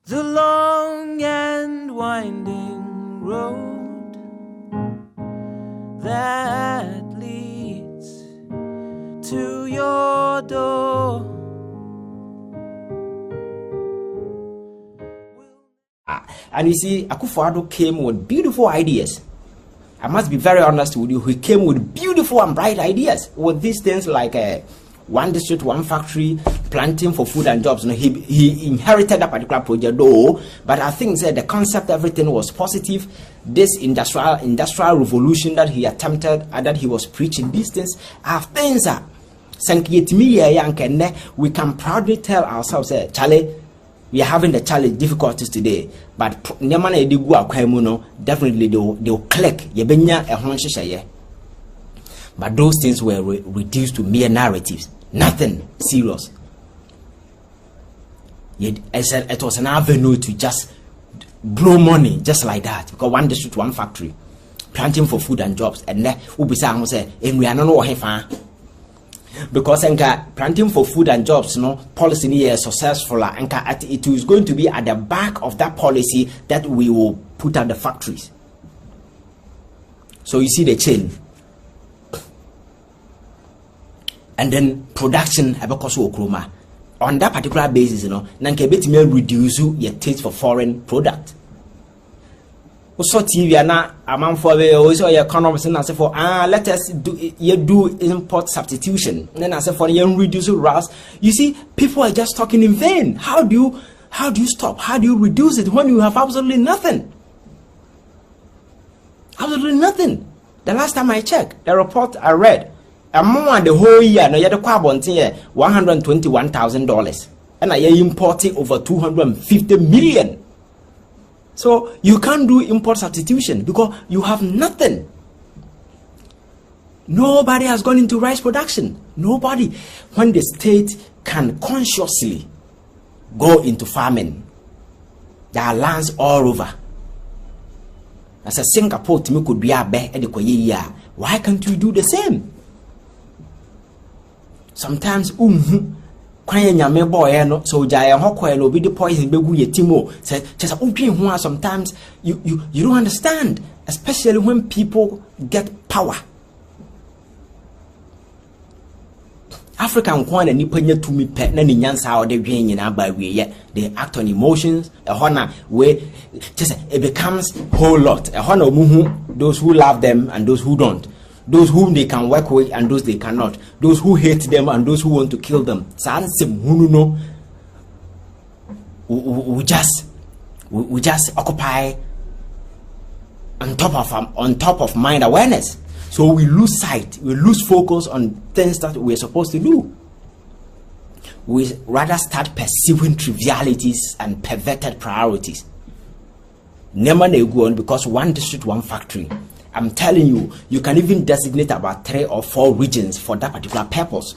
The long and winding road that leads to your door. And you see, Akufo-Addo came with beautiful ideas. I must be very honest with you. He came with beautiful and bright ideas with these things like one district, one factory, planting for food and jobs. You know, he inherited that particular project though, but I think that the concept, everything was positive. This industrial revolution that he attempted and that he was preaching, these things are things that we can proudly tell ourselves, Charlie, we are having the challenge difficulties today, but definitely they'll click. But those things were reduced to mere narratives, nothing serious. Yet it was an avenue to just blow money just like that, because one district, one factory, planting for food and jobs, and then we say, and we are not because planting for food and jobs, policy is successful, and it is going to be at the back of that policy that we will put out the factories. So you see the chain. And then production on that particular basis, may reduce your taste for foreign product. So TV among for also economics and for let us do import substitution. Then I said for reduce RAS. You see, people are just talking in vain. How do you stop? How do you reduce it when you have absolutely nothing? Absolutely nothing. The last time I checked, the report I read, among the whole year, no, you had a carbon $121,000, and I importing over 250 million. So you can't do import substitution because you have nothing. Nobody has gone into rice production. Nobody. When the state can consciously go into farming, there are lands all over. As a Singapore to me could be a bear. Why can't you do the same? Sometimes so be the poison sometimes you don't understand, especially when people get power. African kwan and nipanya to me pet na nyansa how they they act on emotions, where it becomes whole lot. Those who love them and those who don't. Those whom they can work with and those they cannot. Those who hate them and those who want to kill them. We just occupy on top of mind awareness. So we lose sight, we lose focus on things that we're supposed to do. We rather start pursuing trivialities and perverted priorities. Never go on because one district, one factory. I'm telling you, you can even designate about 3 or 4 regions for that particular purpose.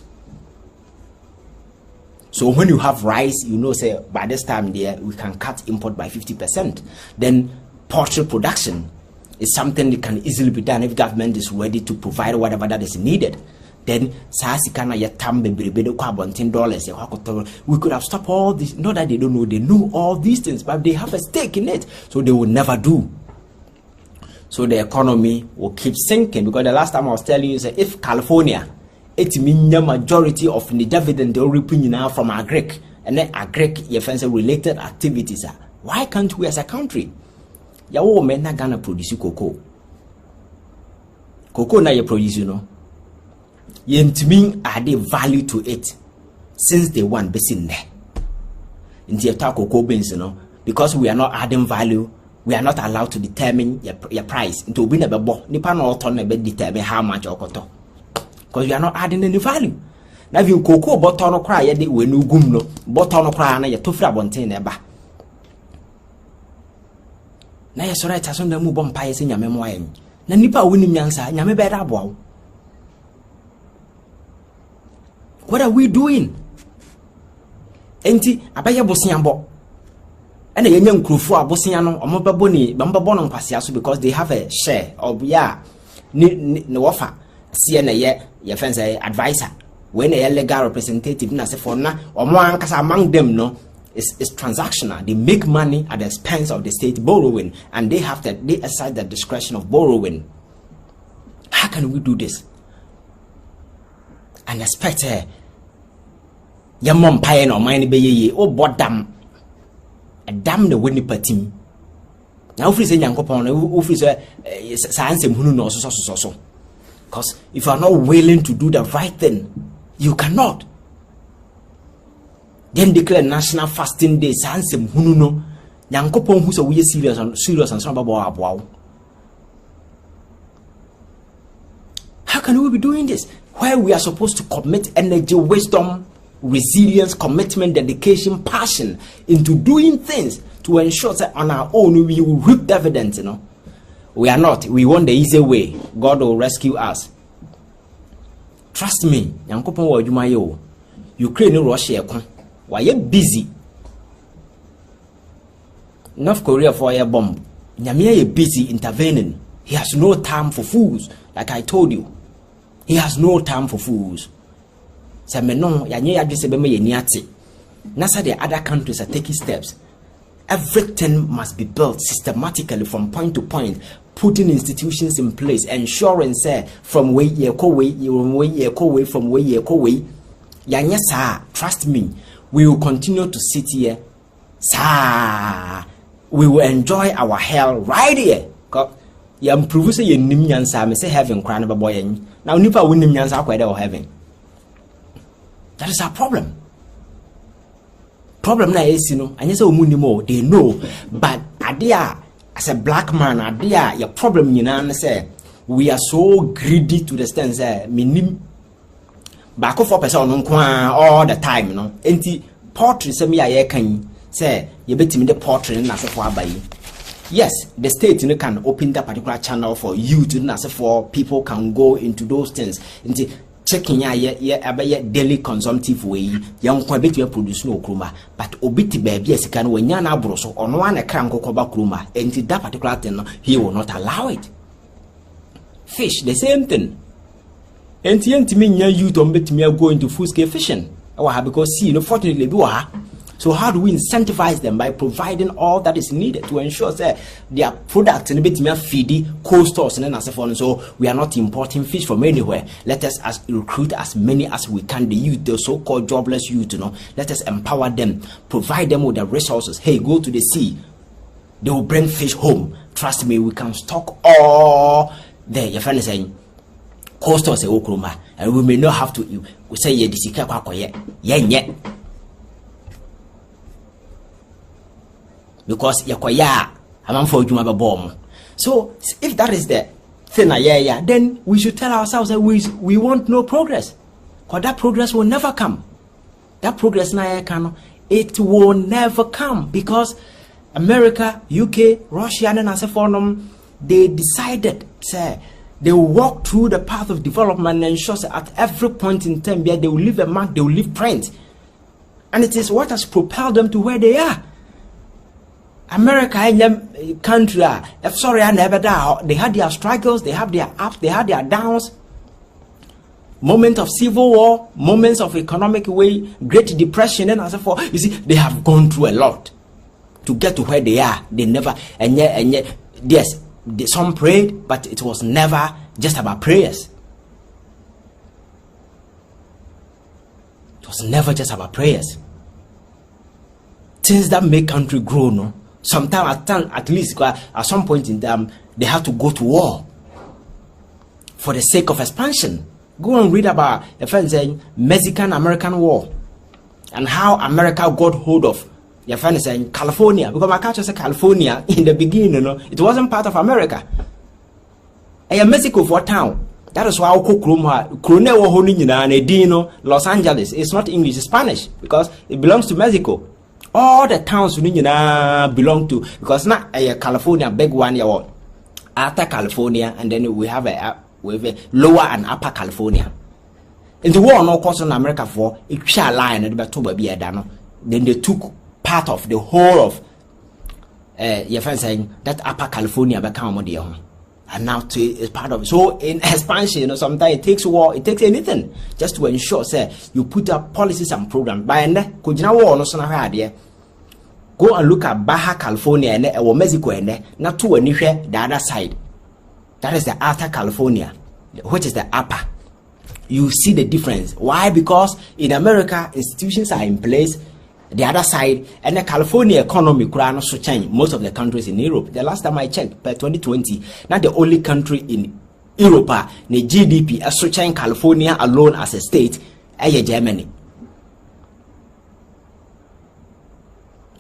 So when you have rice, say by this time there we can cut import by 50%. Then poultry production is something that can easily be done if government is ready to provide whatever that is needed. Then $10 we could have stopped all this. Not that they don't know, they know all these things, but they have a stake in it, so they will never do. So the economy will keep sinking, because the last time I was telling you is that if California, it means the majority of the dividend they will now from agric, and then agric related activities, why can't we as a country? Yawo men na gonna produce cocoa. Cocoa na you produce, Yentmin add value to it since they want basin there. In the cocoa beans, because we are not adding value. We are not allowed to determine your price. Into be never bought. Nipa no turn determine how much okoto. Because we are not adding any value. Now if you cocoa bottle no cry, yet we no gum no bottle no cry na you tofra bonten eba. Na you so right as on the mu bompa yesi nyame mo ayen. Na nipa woni nyansa nyame be da boa. What are we doing? Enti abaye bosiambo. And the young crew for Bosiano or Mobaboni, Bambabon Pasiasu, because they have a share of no offer. CNA, your fancy advisor. When a legal representative, Nasefona, or Moancas among them, is transactional. They make money at the expense of the state borrowing, and they exercise the discretion of borrowing. How can we do this and expect your mom paying or mine be ye oh bottom a damn the winning team? Now if you say Yankopon, if you say science and who knows so. Because if you are not willing to do the right thing, you cannot. Then declare National Fasting Day. Science and who know Yankopon who's a we serious and some wow. How can we be doing this? Where we are supposed to commit energy, wisdom, resilience, commitment, dedication, passion into doing things to ensure that on our own we will reap dividends, We are not. We want the easy way. God will rescue us. Trust me. Ukraine, Russia, why you busy? North Korea for a bomb. Nyamia is busy intervening. He has no time for fools, like I told you. He has no time for fools. So Nasa the other countries are taking steps. Everything must be built systematically from point to point, putting institutions in place, ensuring from where you go away, from where you go away. Yanyasa, trust me, we will continue to sit here. We will enjoy our hell right here. Yam prove say nim nyansa me say heaven cry na boy yen. Now nipa won nim nyansa kwa dey heaven. That is our problem. Problem na is anya say omu nim they know, but adia as a black man adia your problem nyina na say we are so greedy to the extent say me nim back for person no all the time enti portrait say me aye kan say ye betimi the portrait na say for abayi. Yes, the state can open that particular channel for you to for people can go into those things. Into checking daily consumptive way. Young bit produce no kruma, but obiti baby as can when yana broso on one a crank koba kruma. And that particular thing he will not allow it. Fish, the same thing. And to me, you don't bet me go into full scale fishing. Because fortunately, so how do we incentivize them? By providing all that is needed to ensure that their products and a bit more feedy cold stores and then so we are not importing fish from anywhere. Let us recruit as many as we can, the youth, the so-called jobless youth, let us empower them, provide them with the resources. Hey, go to the sea. They will bring fish home. Trust me, we can stock all there. Your friend is saying cold stores and we may not have to we say yeah. Because yakoya amamfo adwuma bebom. So if that is the thing then we should tell ourselves that we want no progress, because that progress will never come. That progress it will never come, because America, UK, Russia and they decided they will walk through the path of development and ensure that at every point in time they will leave a mark, they will leave print, and it is what has propelled them to where they are. America and country, sorry, I never doubt. They had their struggles, they have their ups, they had their downs. Moments of civil war, moments of economic way, Great Depression, and so forth. You see, they have gone through a lot to get to where they are. They never, and yet, yes, some prayed, but it was never just about prayers. It was never just about prayers. Things that make country grow, sometimes at least at some point in time they have to go to war for the sake of expansion. Go and read about a friend saying Mexican-American War and how America got hold of your friend saying California, because my culture said California in the beginning, it wasn't part of America. And Mexico for a town. That is why I call Los Angeles. It's not English, it's Spanish, because it belongs to Mexico. All the towns belong to, because not a California big one after California, and then we have a lower and upper California. In the war, no course in America for it shall line at the then they took part of the whole of your friend saying that upper California become and now it's part of it. So in expansion, sometimes it takes war, it takes anything just to ensure you put up policies and programs. By war no Go and look at Baja California or Mexico and not to anywhere the other side. That is the outer California, which is the upper. You see the difference. Why? Because in America, institutions are in place, the other side, and the California economy so change most of the countries in Europe. The last time I checked, by 2020, not the only country in Europe, the GDP, so change California alone as a state, Germany.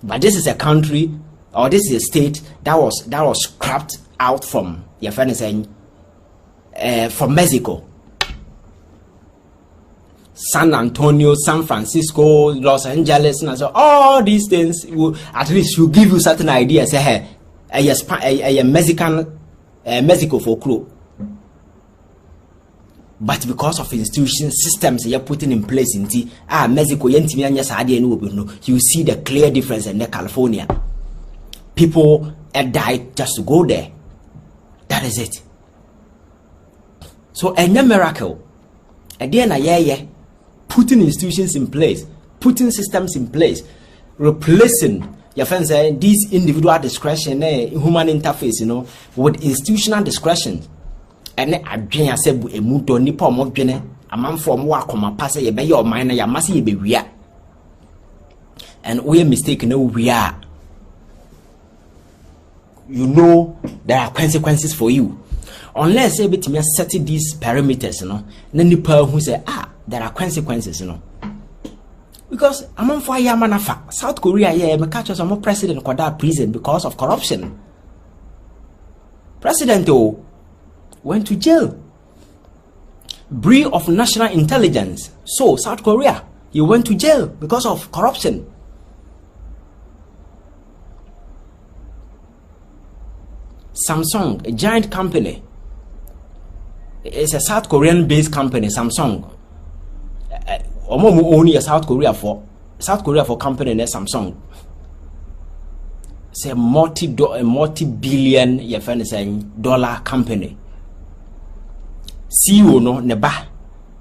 But this is a country, or this is a state that was scrapped out from your friend is saying from Mexico. San Antonio, San Francisco, Los Angeles, and so all these things will at least will give you certain ideas. Say, hey, Mexico for crew. But because of institution systems you're putting in place in Mexico, you see the clear difference in California. People died just to go there. That is it. So a miracle. Again, putting institutions in place, putting systems in place, replacing your friends this individual discretion, human interface, with institutional discretion. And adwene asebu emudo nipa omodwene amanfo mo akoma pase ye be your mind ya mase ye be wia. And we mistake no wia. You know there are consequences for you. Unless you betimi set these parameters, na nipa who say there are consequences, Because amanfo ayama nafa South Korea me catch some president kwada prison because of corruption. President went to jail. Breach of national intelligence. So South Korea, he went to jail because of corruption. Samsung, a giant company. It's a South Korean based company, Samsung. Only a South Korea for company named Samsung. It's a multi-billion dollar company. CEO no neba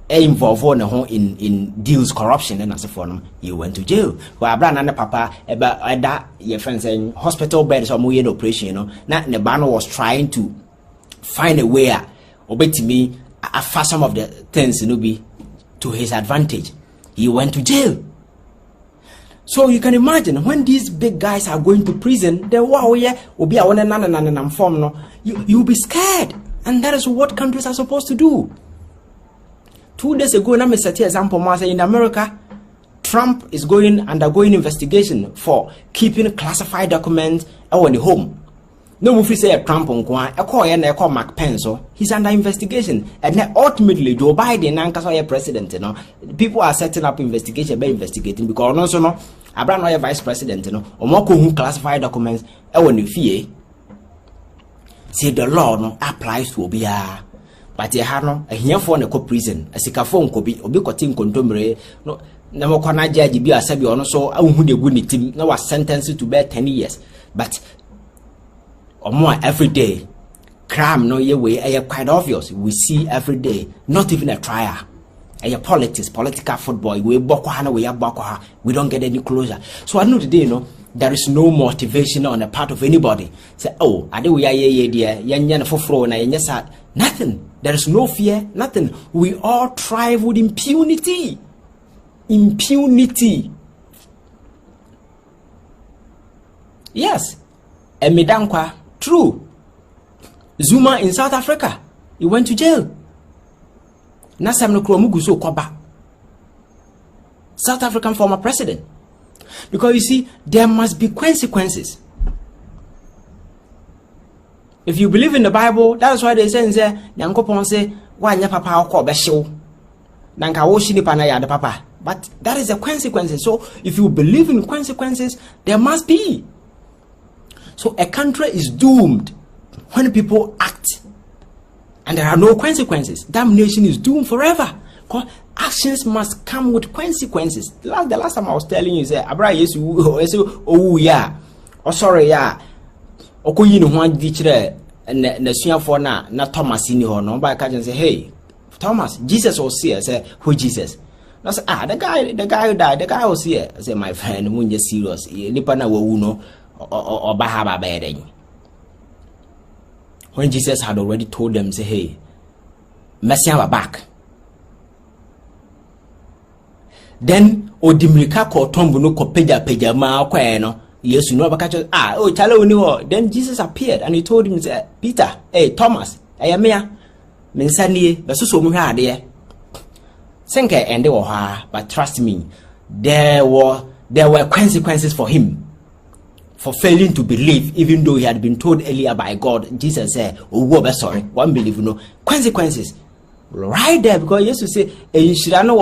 involved in deals corruption and as a form you went to jail. Well abra na papa eba your friend saying hospital beds or more operation na nebano was trying to find a way obetimi after some of the things be to his advantage. He went to jail. So you can imagine when these big guys are going to prison, then you'll be scared. And that is what countries are supposed to do. 2 days ago, let me set an example. In America, Trump is undergoing investigation for keeping classified documents on the home. No movie say Trump on call Mark Pence. He's under investigation, and then ultimately Joe Biden and president. People are setting up investigation by investigating because also Abraham vice president. Or more who classified documents on the fee. Say the law applies to Obia, but you have a here for a prison, a sikafon could be obicotin contumere. No, never can I judge be a sabi so I who the good team now was sentenced to bear 10 years, but or more every day. Crime no way quite obvious. We see every day, not even a trial. Politics, political football, we don't get any closer. So I know today, there is no motivation on the part of anybody. Say, oh, I do nothing. There is no fear, nothing. We all thrive with impunity. Impunity. Yes. Emidankwa, true. Zuma in South Africa, he went to jail. South African former president. Because you see, there must be consequences. If you believe in the Bible, that's why they say, Nyankopon say, why nya papa ko be hyew. Nanka wo shini pa na ya de papa. But that is the consequences. So if you believe in consequences, there must be. So a country is doomed when people act and there are no consequences. That nation is doomed forever. Actions must come with consequences. The last time I was telling you, say, Abra Yesu, oh yeah, oh sorry yeah, Okoyi no one dichre na sua for na Thomas ni ho no ba ka say, hey Thomas, Jesus was here. Say, who Jesus? I said, the guy who died, the guy was here. I said, my friend, when you're serious, Nipana will know or Bahaba bedding. When Jesus had already told them, say, hey, Messiah back. Then Odimrika ko tombo no ko peja ma kwa no. Yes, you know about then Jesus appeared and he told him, Peter, hey Thomas, I am here. Mensani, the so there. Senke and they were her, but trust me, there were consequences for him for failing to believe, even though he had been told earlier by God. Jesus said, oh, sorry, one believe, consequences right there, because Jesus said, you should know